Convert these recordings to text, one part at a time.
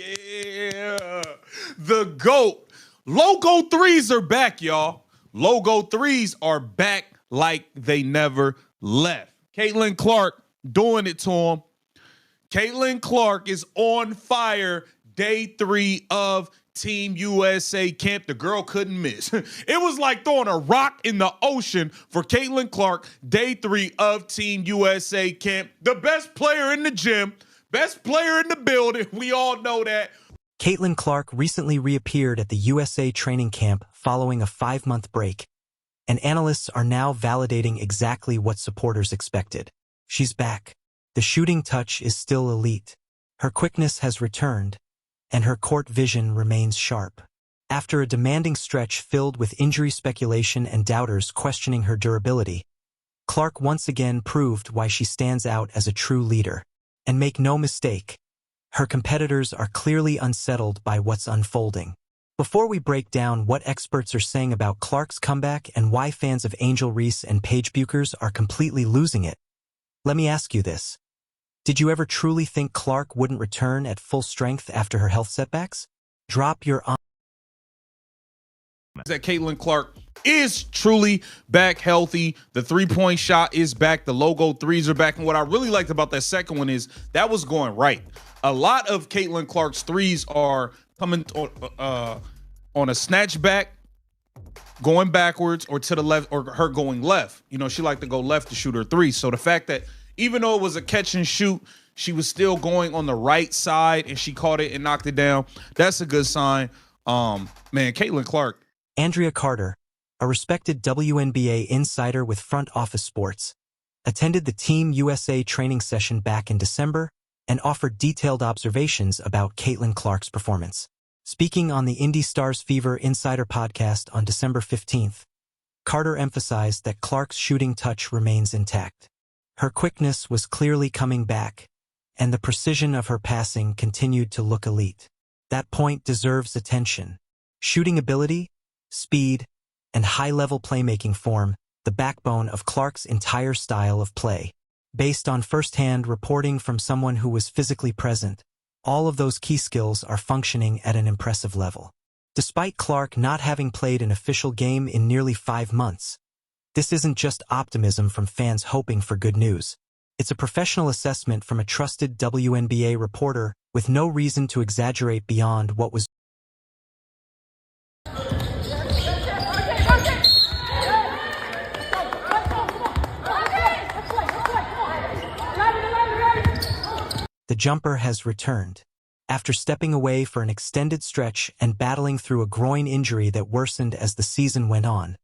Yeah. The GOAT. Logo threes are back, y'all. Logo threes are back like they never left. Caitlin Clark doing it to him. Caitlin Clark is on fire. Day 3 of Team USA camp. The girl couldn't miss. It was like throwing a rock in the ocean for Caitlin Clark. Day 3 of Team USA camp. The best player in the gym. Best player in the building. We all know that. Caitlin Clark recently reappeared at the USA training camp following a 5-month break, and analysts are now validating exactly what supporters expected. She's back. The shooting touch is still elite. Her quickness has returned, and her court vision remains sharp. After a demanding stretch filled with injury speculation and doubters questioning her durability, Clark once again proved why she stands out as a true leader. And make no mistake, her competitors are clearly unsettled by what's unfolding. Before we break down what experts are saying about Clark's comeback and why fans of Angel Reese and Paige Buchers are completely losing it, let me ask you this. Did you ever truly think Clark wouldn't return at full strength after her health setbacks? Drop your that Caitlin Clark is truly back healthy. The three-point shot is back. The logo threes are back. And what I really liked about that second one is that was going right. A lot of Caitlin Clark's threes are coming on a snatch back, going backwards, or to the left, or her going left. You know, she liked to go left to shoot her threes. So the fact that even though it was a catch and shoot, she was still going on the right side and she caught it and knocked it down. That's a good sign. Man, Caitlin Clark. Andrea Carter, a respected WNBA insider with Front Office Sports, attended the Team USA training session back in December and offered detailed observations about Caitlin Clark's performance. Speaking on the Indy Stars Fever Insider podcast on December 15th, Carter emphasized that Clark's shooting touch remains intact. Her quickness was clearly coming back, and the precision of her passing continued to look elite. That point deserves attention. Shooting ability, speed, and high-level playmaking form the backbone of Clark's entire style of play. Based on first-hand reporting from someone who was physically present, all of those key skills are functioning at an impressive level. Despite Clark not having played an official game in nearly 5 months, this isn't just optimism from fans hoping for good news. It's a professional assessment from a trusted WNBA reporter with no reason to exaggerate beyond what was. The jumper has returned. After stepping away for an extended stretch and battling through a groin injury that worsened as the season went on,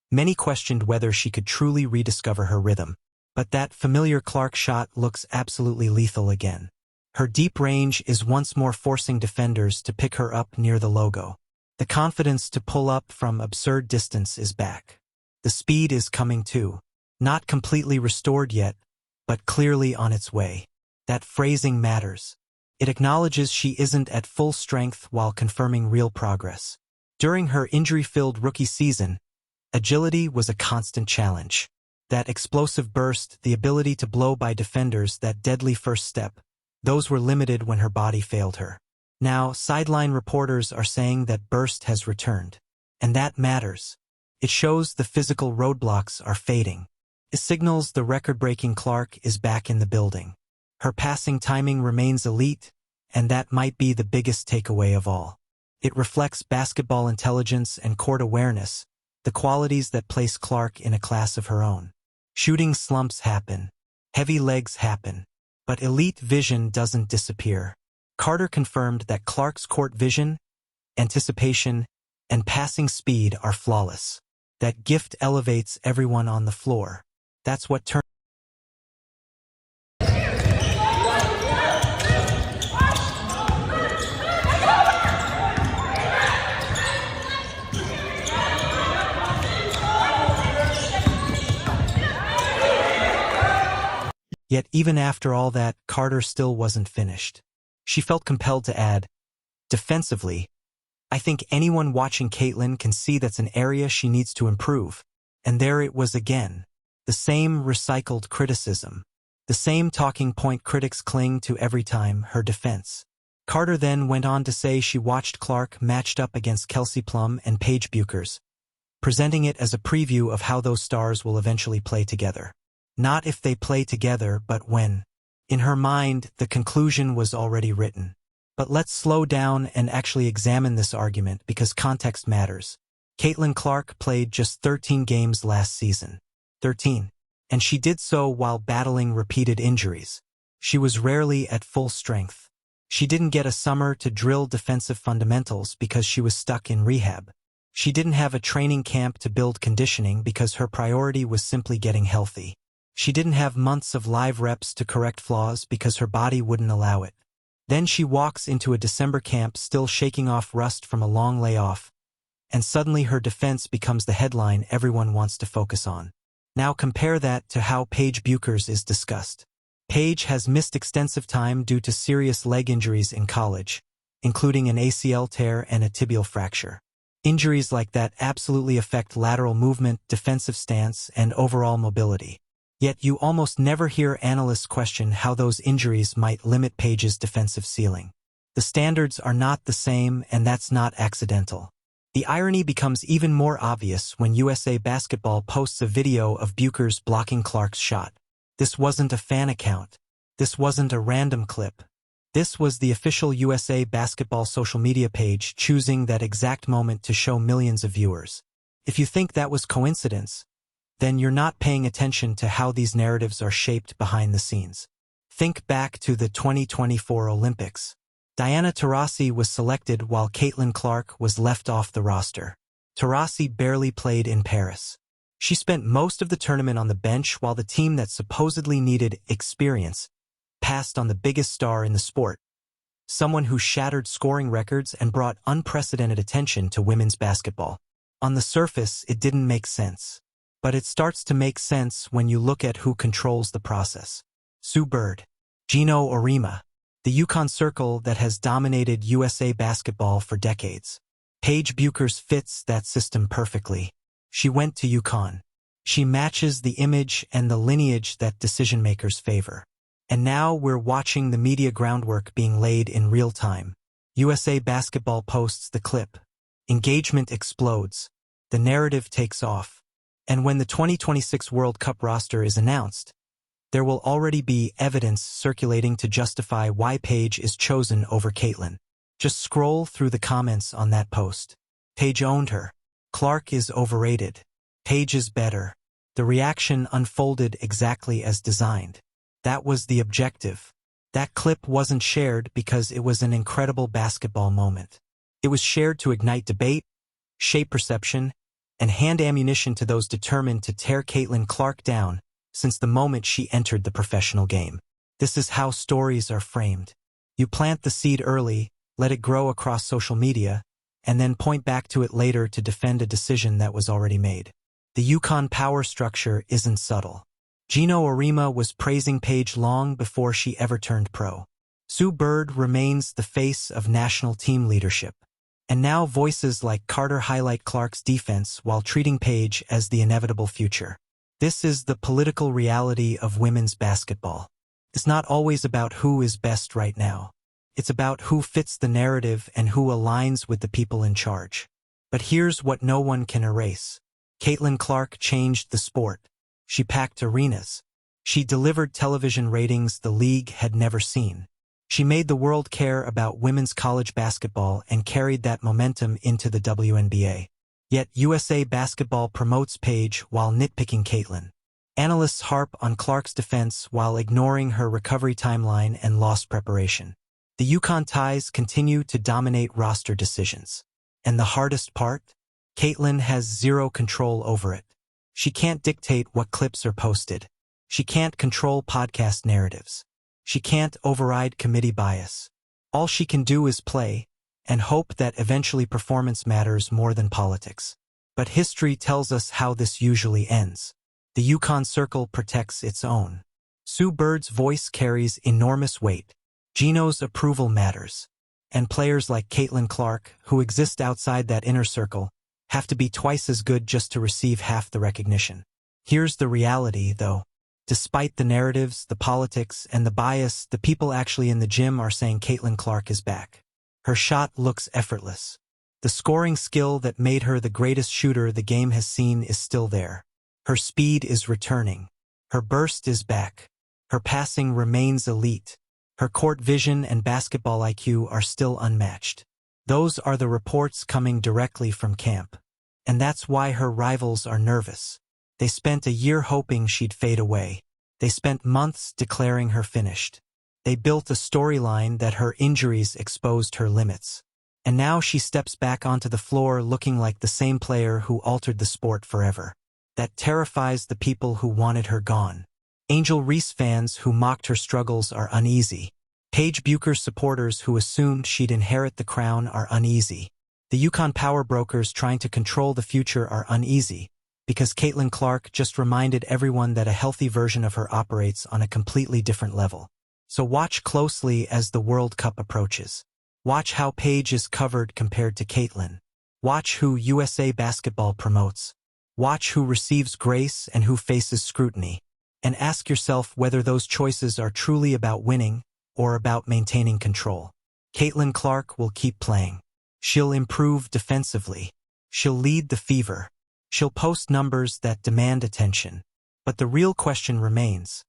many questioned whether she could truly rediscover her rhythm. But that familiar Clark shot looks absolutely lethal again. Her deep range is once more forcing defenders to pick her up near the logo. The confidence to pull up from absurd distance is back. The speed is coming too. Not completely restored yet, but clearly on its way. That phrasing matters. It acknowledges she isn't at full strength while confirming real progress. During her injury-filled rookie season, agility was a constant challenge. That explosive burst, the ability to blow by defenders, that deadly first step, those were limited when her body failed her. Now, sideline reporters are saying that burst has returned. And that matters. It shows the physical roadblocks are fading. It signals the record-breaking Clark is back in the building. Her passing timing remains elite, and that might be the biggest takeaway of all. It reflects basketball intelligence and court awareness, the qualities that place Clark in a class of her own. Shooting slumps happen, heavy legs happen, but elite vision doesn't disappear. Carter confirmed that Clark's court vision, anticipation, and passing speed are flawless. That gift elevates everyone on the floor. That's what turns. Yet even after all that, Carter still wasn't finished. She felt compelled to add, defensively, I think anyone watching Caitlin can see that's an area she needs to improve. And there it was again. The same recycled criticism. The same talking point critics cling to every time, her defense. Carter then went on to say she watched Clark matched up against Kelsey Plum and Paige Buchers, presenting it as a preview of how those stars will eventually play together. Not if they play together, but when. In her mind, the conclusion was already written. But let's slow down and actually examine this argument because context matters. Caitlin Clark played just 13 games last season. 13. And she did so while battling repeated injuries. She was rarely at full strength. She didn't get a summer to drill defensive fundamentals because she was stuck in rehab. She didn't have a training camp to build conditioning because her priority was simply getting healthy. She didn't have months of live reps to correct flaws because her body wouldn't allow it. Then she walks into a December camp still shaking off rust from a long layoff, and suddenly her defense becomes the headline everyone wants to focus on. Now compare that to how Paige Buchers is discussed. Paige has missed extensive time due to serious leg injuries in college, including an ACL tear and a tibial fracture. Injuries like that absolutely affect lateral movement, defensive stance, and overall mobility. Yet you almost never hear analysts question how those injuries might limit Paige's defensive ceiling. The standards are not the same, and that's not accidental. The irony becomes even more obvious when USA Basketball posts a video of Buchers blocking Clark's shot. This wasn't a fan account. This wasn't a random clip. This was the official USA Basketball social media page choosing that exact moment to show millions of viewers. If you think that was coincidence, then you're not paying attention to how these narratives are shaped behind the scenes. Think back to the 2024 Olympics. Diana Taurasi was selected while Caitlin Clark was left off the roster. Taurasi barely played in Paris. She spent most of the tournament on the bench while the team that supposedly needed experience passed on the biggest star in the sport, someone who shattered scoring records and brought unprecedented attention to women's basketball. On the surface, it didn't make sense. But it starts to make sense when you look at who controls the process. Sue Bird, Gino Auriemma, the UConn circle that has dominated USA basketball for decades. Paige Buchers fits that system perfectly. She went to UConn. She matches the image and the lineage that decision-makers favor. And now we're watching the media groundwork being laid in real time. USA Basketball posts the clip. Engagement explodes. The narrative takes off. And when the 2026 World Cup roster is announced, there will already be evidence circulating to justify why Paige is chosen over Caitlin. Just scroll through the comments on that post. Paige owned her. Clark is overrated. Paige is better. The reaction unfolded exactly as designed. That was the objective. That clip wasn't shared because it was an incredible basketball moment. It was shared to ignite debate, shape perception, and hand ammunition to those determined to tear Caitlin Clark down since the moment she entered the professional game. This is how stories are framed. You plant the seed early, let it grow across social media, and then point back to it later to defend a decision that was already made. The UConn power structure isn't subtle. Gino Auriemma was praising Paige long before she ever turned pro. Sue Bird remains the face of national team leadership. And now voices like Carter highlight Clark's defense while treating Paige as the inevitable future. This is the political reality of women's basketball. It's not always about who is best right now. It's about who fits the narrative and who aligns with the people in charge. But here's what no one can erase. Caitlin Clark changed the sport. She packed arenas. She delivered television ratings the league had never seen. She made the world care about women's college basketball and carried that momentum into the WNBA. Yet USA Basketball promotes Paige while nitpicking Caitlin. Analysts harp on Clark's defense while ignoring her recovery timeline and lost preparation. The UConn ties continue to dominate roster decisions. And the hardest part? Caitlin has zero control over it. She can't dictate what clips are posted. She can't control podcast narratives. She can't override committee bias. All she can do is play and hope that eventually performance matters more than politics. But history tells us how this usually ends. The UConn circle protects its own. Sue Bird's voice carries enormous weight. Gino's approval matters. And players like Caitlin Clark, who exist outside that inner circle, have to be twice as good just to receive half the recognition. Here's the reality, though. Despite the narratives, the politics, and the bias, the people actually in the gym are saying Caitlin Clark is back. Her shot looks effortless. The scoring skill that made her the greatest shooter the game has seen is still there. Her speed is returning. Her burst is back. Her passing remains elite. Her court vision and basketball IQ are still unmatched. Those are the reports coming directly from camp. And that's why her rivals are nervous. They spent a year hoping she'd fade away. They spent months declaring her finished. They built a storyline that her injuries exposed her limits. And now she steps back onto the floor looking like the same player who altered the sport forever. That terrifies the people who wanted her gone. Angel Reese fans who mocked her struggles are uneasy. Paige Bucher's supporters who assumed she'd inherit the crown are uneasy. The Yukon power brokers trying to control the future are uneasy, because Caitlin Clark just reminded everyone that a healthy version of her operates on a completely different level. So watch closely as the World Cup approaches. Watch how Paige is covered compared to Caitlin. Watch who USA Basketball promotes. Watch who receives grace and who faces scrutiny. And ask yourself whether those choices are truly about winning or about maintaining control. Caitlin Clark will keep playing. She'll improve defensively. She'll lead the fever. She'll post numbers that demand attention. But the real question remains: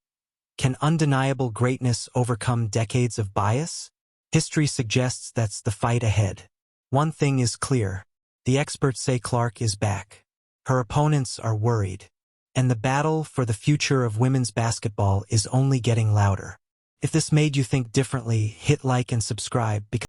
can undeniable greatness overcome decades of bias? History suggests that's the fight ahead. One thing is clear. The experts say Clark is back. Her opponents are worried. And the battle for the future of women's basketball is only getting louder. If this made you think differently, hit like and subscribe because